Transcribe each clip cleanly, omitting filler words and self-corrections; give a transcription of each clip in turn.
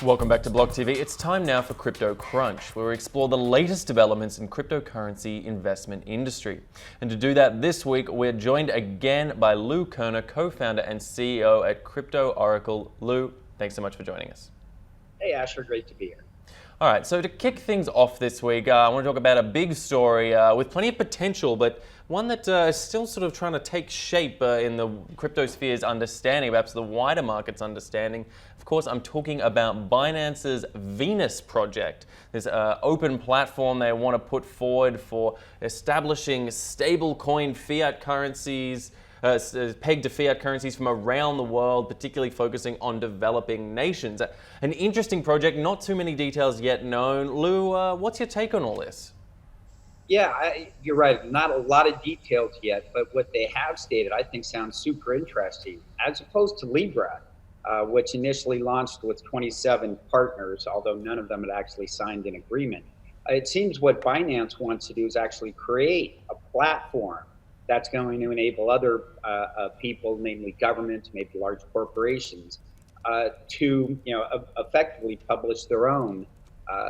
Welcome back to BLOCKTV. It's time now for Crypto Crunch, where we explore the latest developments in cryptocurrency investment industry. And to do that this week, we're joined again by Lou Kerner, co-founder and CEO at CryptoOracle. Lou, thanks so much for joining us. Hey Asher, great to be here. All right, so to kick things off this week, I want to talk about a big story with plenty of potential, but one that is still sort of trying to take shape in the crypto sphere's understanding, perhaps the wider market's understanding. Of course, I'm talking about Binance's Venus project, this open platform they want to put forward for establishing stablecoin fiat currencies, pegged to fiat currencies from around the world, particularly focusing on developing nations. An interesting project, not too many details yet known. Lou, what's your take on all this? Yeah, you're right. Not a lot of details yet, but what they have stated I think sounds super interesting. As opposed to Libra, which initially launched with 27 partners, although none of them had actually signed an agreement. It seems what Binance wants to do is actually create a platform that's going to enable other people, namely governments, maybe large corporations, to effectively publish their own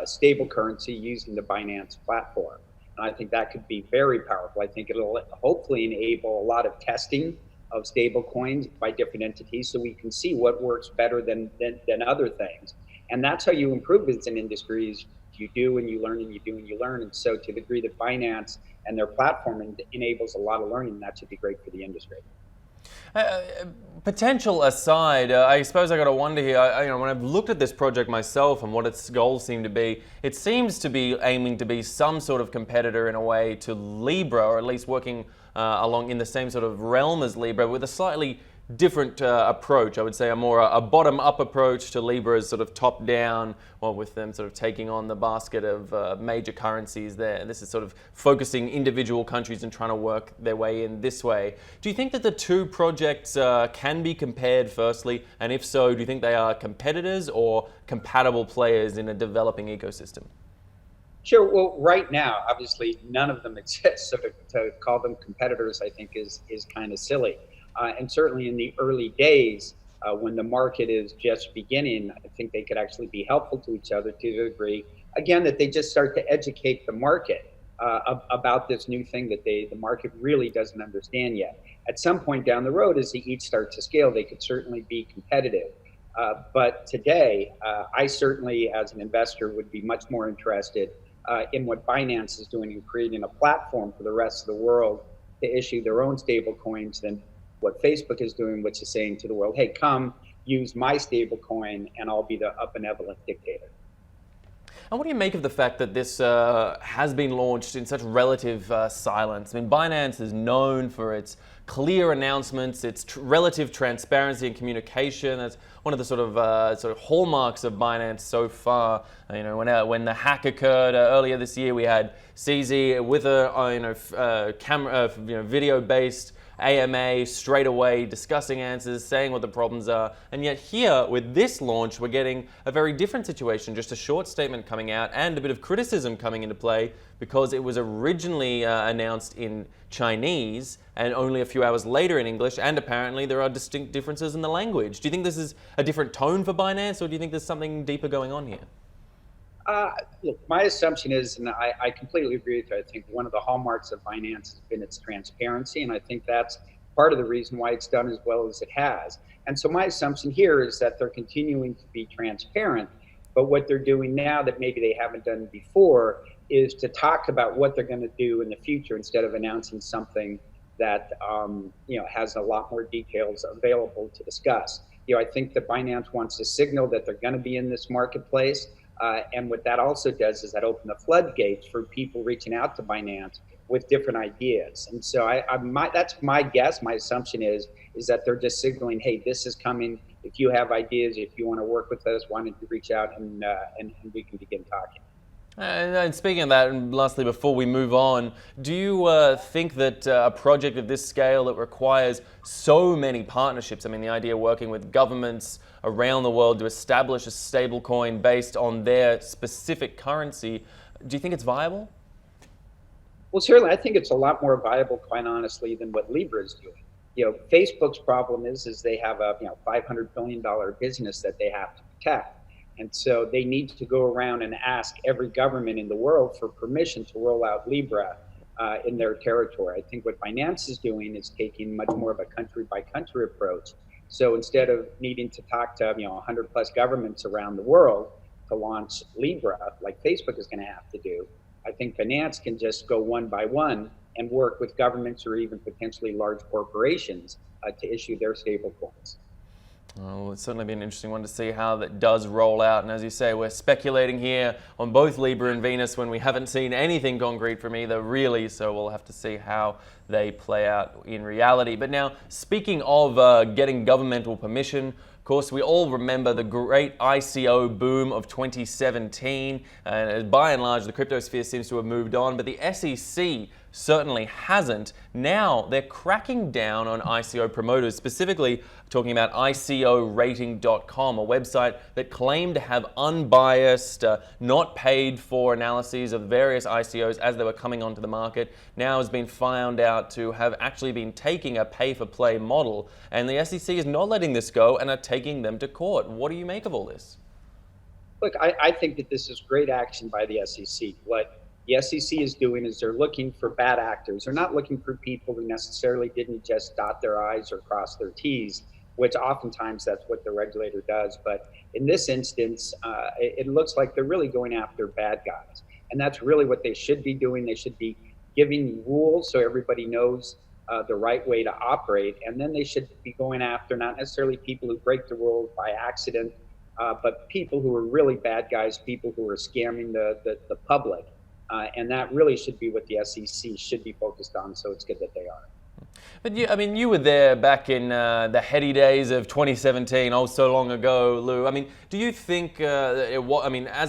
stable currency using the Binance platform. And I think that could be very powerful. I think it'll hopefully enable a lot of testing of stable coins by different entities so we can see what works better than other things. And that's how you improve as an industry, is you do and you learn and you do and you learn. And so to the degree that Binance and their platform enables a lot of learning, that should be great for the industry. Potential aside, I suppose I got to wonder here, when I've looked at this project myself and what its goals seem to be, it seems to be aiming to be some sort of competitor in a way to Libra, or at least working along in the same sort of realm as Libra, with a slightly different approach. I would say a bottom-up approach to Libra's sort of top-down, well, with them sort of taking on the basket of major currencies there. And this is sort of focusing individual countries and trying to work their way in this way. Do you think that the two projects can be compared, firstly? And if so, do you think they are competitors or compatible players in a developing ecosystem? Sure. Well, right now, obviously, none of them exist. So to call them competitors, I think, is kind of silly. And certainly in the early days, when the market is just beginning, I think they could actually be helpful to each other to the degree, again, that they just start to educate the market about this new thing that the market really doesn't understand yet. At some point down the road, as they each start to scale, they could certainly be competitive. But today, I certainly, as an investor, would be much more interested in what Binance is doing in creating a platform for the rest of the world to issue their own stable coins than what Facebook is doing, which is saying to the world, hey, come use my stable coin and I'll be the benevolent dictator. And what do you make of the fact that this has been launched in such relative silence? I mean, Binance is known for its clear announcements, its relative transparency and communication. That's one of the sort of hallmarks of Binance so far. When the hack occurred earlier this year, we had CZ with a camera, video-based AMA straight away, discussing answers, saying what the problems are. And yet here, with this launch, we're getting a very different situation, just a short statement coming out and a bit of criticism coming into play because it was originally announced in Chinese and only a few hours later in English, and apparently there are distinct differences in the language. Do you think this is a different tone for Binance, or do you think there's something deeper going on here? Look, my assumption is, and I completely agree with you, I think one of the hallmarks of Binance has been its transparency, and I think that's part of the reason why it's done as well as it has. And so my assumption here is that they're continuing to be transparent, but what they're doing now that maybe they haven't done before is to talk about what they're going to do in the future instead of announcing something that has a lot more details available to discuss. I think that Binance wants to signal that they're going to be in this marketplace. And what that also does is that open the floodgates for people reaching out to Binance with different ideas. And so that's my guess. My assumption is that they're just signaling, hey, this is coming. If you have ideas, if you want to work with us, why don't you reach out and we can begin talking. And speaking of that, and lastly, before we move on, do you think that a project of this scale that requires so many partnerships, I mean, the idea of working with governments around the world to establish a stable coin based on their specific currency, do you think it's viable? Well, certainly, I think it's a lot more viable, quite honestly, than what Libra is doing. Facebook's problem is they have a $500 billion business that they have to protect. And so they need to go around and ask every government in the world for permission to roll out Libra in their territory. I think what Binance is doing is taking much more of a country by country approach. So instead of needing to talk to 100 plus governments around the world to launch Libra, like Facebook is going to have to do, I think Binance can just go one by one and work with governments or even potentially large corporations to issue their stable coins. Well, it's certainly been an interesting one to see how that does roll out. And as you say, we're speculating here on both Libra and Venus when we haven't seen anything concrete from either, really. So we'll have to see how they play out in reality. But now, speaking of getting governmental permission, of course, we all remember the great ICO boom of 2017. And by and large, the cryptosphere seems to have moved on. But the SEC certainly hasn't. Now they're cracking down on ICO promoters, specifically talking about ICOrating.com, a website that claimed to have unbiased, not paid for analyses of various ICOs as they were coming onto the market. Now has been found out to have actually been taking a pay-for-play model, and the SEC is not letting this go and are taking them to court. What do you make of all this? Look, I think that this is great action by the SEC. What the SEC is doing is they're looking for bad actors. They're not looking for people who necessarily didn't just dot their I's or cross their T's, which oftentimes that's what the regulator does. But in this instance, it looks like they're really going after bad guys. And that's really what they should be doing. They should be giving rules so everybody knows the right way to operate. And then they should be going after not necessarily people who break the rules by accident, but people who are really bad guys, people who are scamming the public. And that really should be what the SEC should be focused on, so it's good that they are. But you were there back in the heady days of 2017, oh, so long ago, Lou. I mean, do you think as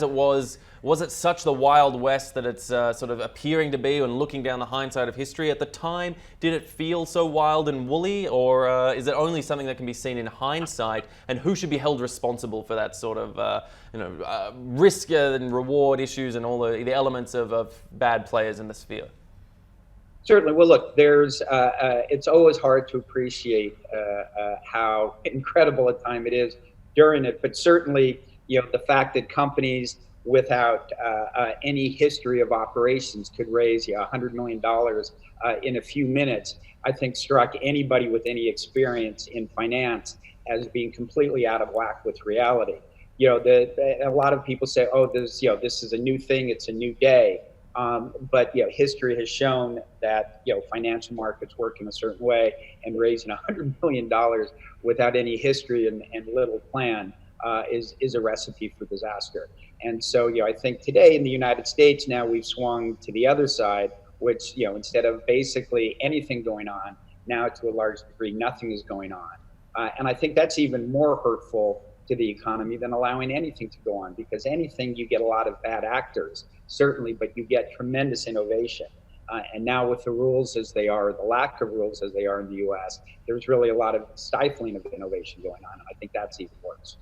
it was it such the Wild West that it's sort of appearing to be when looking down the hindsight of history? At the time, did it feel so wild and woolly, or is it only something that can be seen in hindsight? And who should be held responsible for that sort of risk and reward issues and all the elements of bad players in the sphere? Certainly. Well, look, it's always hard to appreciate how incredible a time it is during it, but certainly, the fact that companies without any history of operations could raise $100 million in a few minutes, I think struck anybody with any experience in finance as being completely out of whack with reality. A lot of people say, oh, this is a new thing, it's a new day. But history has shown that financial markets work in a certain way, and raising $100 million without any history and little plan is a recipe for disaster. And so I think today in the United States now we've swung to the other side, which instead of basically anything going on, now to a large degree nothing is going on, and I think that's even more hurtful to the economy than allowing anything to go on, because anything you get a lot of bad actors, certainly, but you get tremendous innovation. And now with the rules as they are, the lack of rules as they are in the US, there's really a lot of stifling of innovation going on. And I think that's even worse.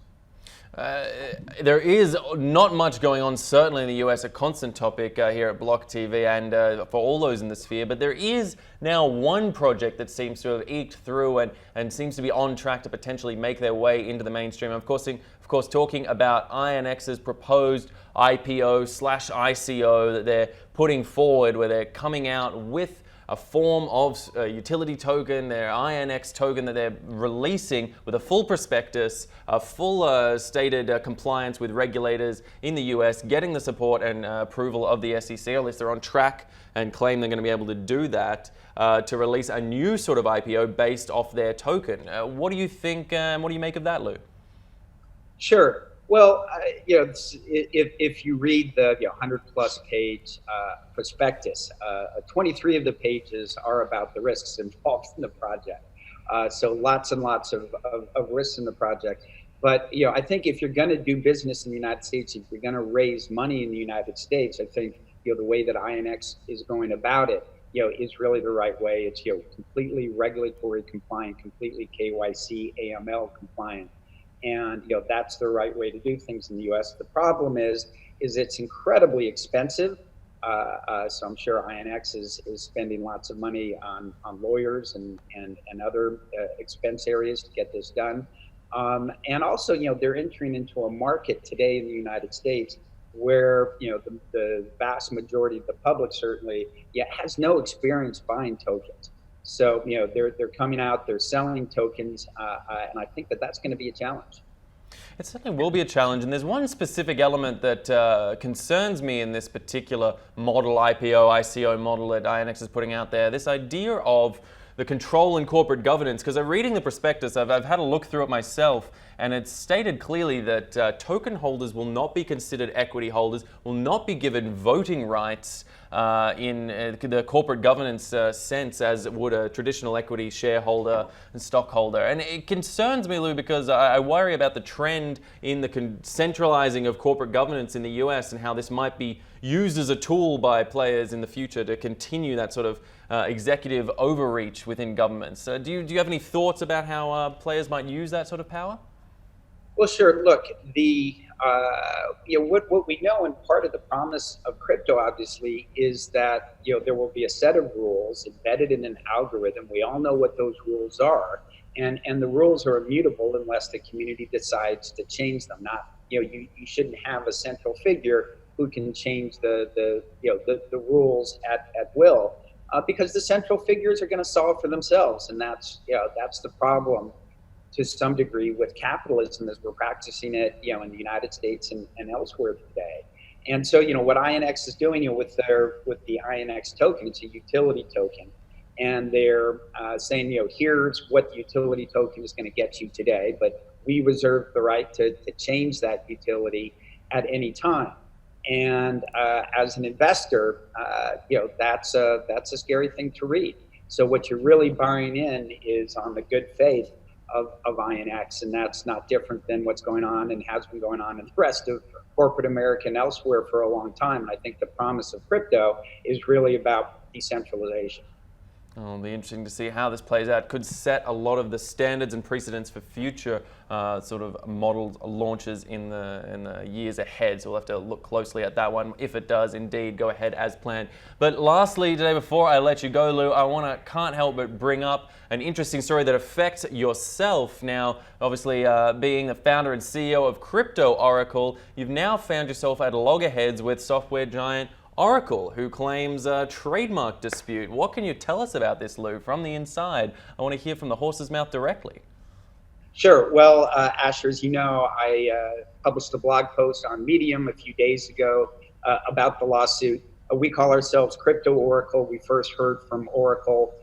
There is not much going on, certainly in the US, a constant topic here at BLOCKTV and for all those in the sphere, but there is now one project that seems to have eked through and seems to be on track to potentially make their way into the mainstream. Of course, talking about INX's proposed IPO/ICO that they're putting forward, where they're coming out with a form of utility token, their INX token that they're releasing with a full prospectus, a full stated compliance with regulators in the US, getting the support and approval of the SEC, at least they're on track and claim they're going to be able to do that, to release a new sort of IPO based off their token. What do you think, what do you make of that, Lou? Sure. Well, if you read the 100-plus page prospectus, 23 of the pages are about the risks involved in the project. So lots and lots of risks in the project. But I think if you're going to do business in the United States, if you're going to raise money in the United States, I think the way that INX is going about it, is really the right way. It's completely regulatory compliant, completely KYC, AML compliant. And that's the right way to do things in the U.S. The problem is it's incredibly expensive. So I'm sure INX is spending lots of money on lawyers and other expense areas to get this done. And also, they're entering into a market today in the United States where, the vast majority of the public certainly, has no experience buying tokens. So, they're coming out, they're selling tokens, and I think that that's going to be a challenge. It certainly will be a challenge, and there's one specific element that concerns me in this particular model, IPO, ICO model that INX is putting out there, this idea of the control and corporate governance, because I'm reading the prospectus, I've had a look through it myself, and it's stated clearly that token holders will not be considered equity holders, will not be given voting rights in the corporate governance sense as would a traditional equity shareholder and stockholder. And it concerns me, Lou, because I worry about the trend in the centralizing of corporate governance in the US and how this might be used as a tool by players in the future to continue that sort of executive overreach within governments. Do you have any thoughts about how players might use that sort of power? Well, sure. Look, what we know, and part of the promise of crypto, obviously, is that there will be a set of rules embedded in an algorithm. We all know what those rules are, and the rules are immutable unless the community decides to change them. Not you shouldn't have a central figure who can change the rules at will, because the central figures are going to solve for themselves, and that's the problem to some degree with capitalism as we're practicing it, in the United States and elsewhere today. And so, what INX is doing, with the INX token, it's a utility token, and they're saying, here's what the utility token is going to get you today, but we reserve the right to change that utility at any time. And as an investor, that's a scary thing to read. So what you're really buying in is on the good faith of INX, and that's not different than what's going on and has been going on in the rest of corporate America and elsewhere for a long time. And I think the promise of crypto is really about decentralization. It'll be interesting to see how this plays out. Could set a lot of the standards and precedents for future sort of modeled launches in the years ahead. So we'll have to look closely at that one if it does indeed go ahead as planned. But lastly today, before I let you go, Lou, can't help but bring up an interesting story that affects yourself. Now, obviously, being the founder and CEO of CryptoOracle, you've now found yourself at loggerheads with software giant Oracle, who claims a trademark dispute. What can you tell us about this, Lou, from the inside? I want to hear from the horse's mouth directly. Sure. Well, Asher, as you know, I published a blog post on Medium a few days ago about the lawsuit. We call ourselves CryptoOracle. We first heard from Oracle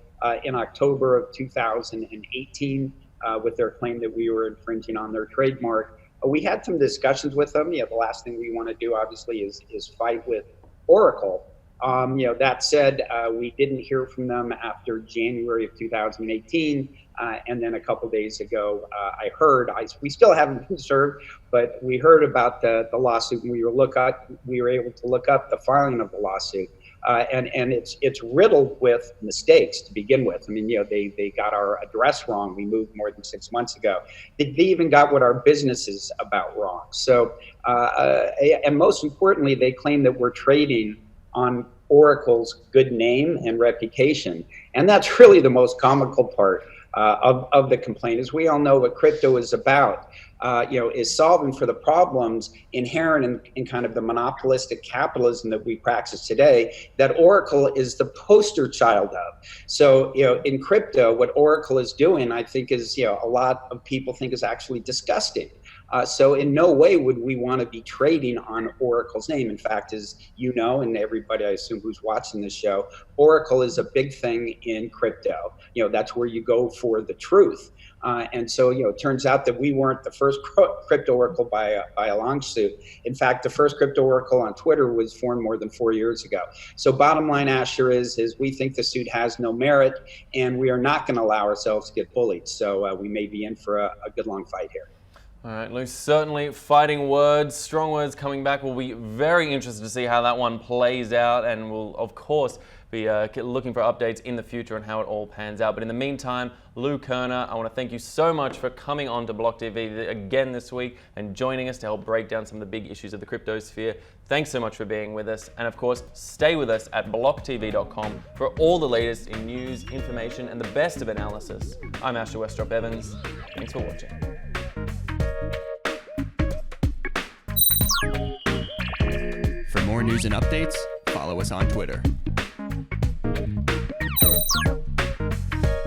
in October of 2018 with their claim that we were infringing on their trademark. We had some discussions with them. The last thing we want to do, obviously, is fight with Oracle. That said, we didn't hear from them after January of 2018, and then a couple days ago, we still haven't been served, but we heard about the lawsuit, and we were able to look up the filing of the lawsuit, and it's riddled with mistakes to begin with. I mean, they got our address wrong. We moved more than 6 months ago. They even got what our business is about wrong. So, and most importantly, they claim that we're trading on Oracle's good name and reputation. And that's really the most comical part of the complaint. As we all know, what crypto is about, is solving for the problems inherent in kind of the monopolistic capitalism that we practice today, that Oracle is the poster child of. So, in crypto, what Oracle is doing, I think, is, a lot of people think is actually disgusting. So in no way would we want to be trading on Oracle's name. In fact, as you know, and everybody I assume who's watching this show, Oracle is a big thing in crypto. That's where you go for the truth. And so, it turns out that we weren't the first CryptoOracle by a long suit. In fact, the first CryptoOracle on Twitter was formed more than 4 years ago. So bottom line, Asher, is we think the suit has no merit, and we are not going to allow ourselves to get bullied. So we may be in for a good long fight here. All right, Lou, certainly fighting words, strong words coming back. We'll be very interested to see how that one plays out, and we'll, of course, be looking for updates in the future on how it all pans out. But in the meantime, Lou Kerner, I want to thank you so much for coming on to BLOCKTV again this week and joining us to help break down some of the big issues of the crypto sphere. Thanks so much for being with us. And of course, stay with us at blocktv.com for all the latest in news, information, and the best of analysis. I'm Asher Westrop Evans. Thanks for watching. more news and updates, follow us on Twitter.